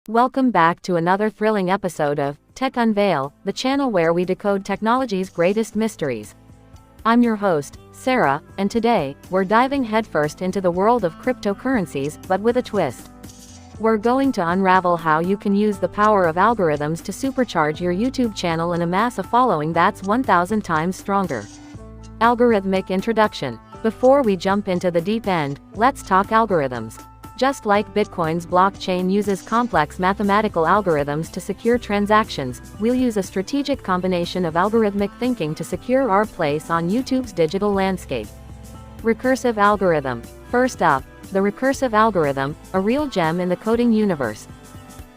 Welcome back to another thrilling episode of Tech Unveil, the channel where we decode technology's greatest mysteries. I'm your host, Sarah, and today, we're diving headfirst into the world of cryptocurrencies, but with a twist. We're going to unravel how you can use the power of algorithms to supercharge your YouTube channel and amass a following that's 1,000 times stronger. Algorithmic Introduction. Before we jump into the deep end, let's talk algorithms. Just like Bitcoin's blockchain uses complex mathematical algorithms to secure transactions, we'll use a strategic combination of algorithmic thinking to secure our place on YouTube's digital landscape. Recursive Algorithm. First up, the Recursive Algorithm, a real gem in the coding universe.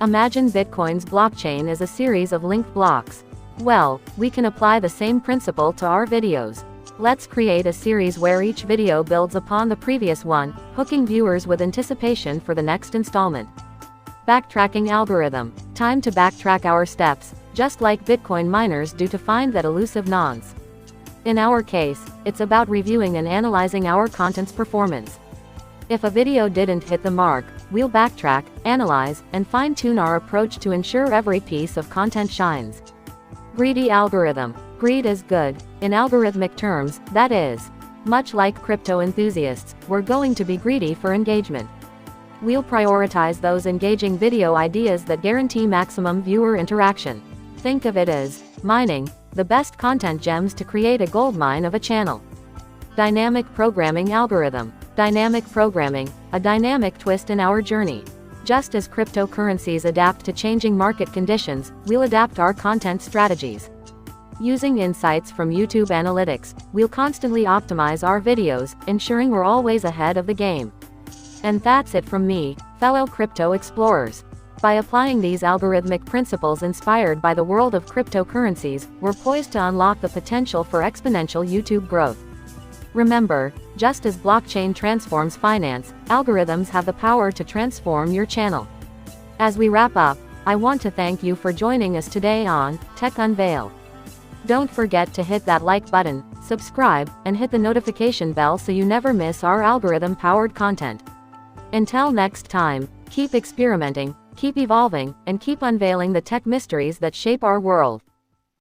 Imagine Bitcoin's blockchain as a series of linked blocks. Well, we can apply the same principle to our videos. Let's create a series where each video builds upon the previous one, hooking viewers with anticipation for the next installment. Backtracking Algorithm. Time to backtrack our steps, just like Bitcoin miners do to find that elusive nonce. In our case, it's about reviewing and analyzing our content's performance. If a video didn't hit the mark, we'll backtrack, analyze, and fine-tune our approach to ensure every piece of content shines. Greedy Algorithm. Greed is good. In algorithmic terms, that is. Much like crypto enthusiasts, we're going to be greedy for engagement. We'll prioritize those engaging video ideas that guarantee maximum viewer interaction. Think of it as mining the best content gems to create a goldmine of a channel. Dynamic Programming Algorithm. Dynamic programming, a dynamic twist in our journey. Just as cryptocurrencies adapt to changing market conditions, we'll adapt our content strategies. Using insights from YouTube analytics, we'll constantly optimize our videos, ensuring we're always ahead of the game. And that's it from me, fellow crypto explorers. By applying these algorithmic principles inspired by the world of cryptocurrencies, we're poised to unlock the potential for exponential YouTube growth. Remember, just as blockchain transforms finance, algorithms have the power to transform your channel. As we wrap up, I want to thank you for joining us today on Tech Unveil. Don't forget to hit that like button, subscribe, and hit the notification bell so you never miss our algorithm-powered content. Until next time, keep experimenting, keep evolving, and keep unveiling the tech mysteries that shape our world.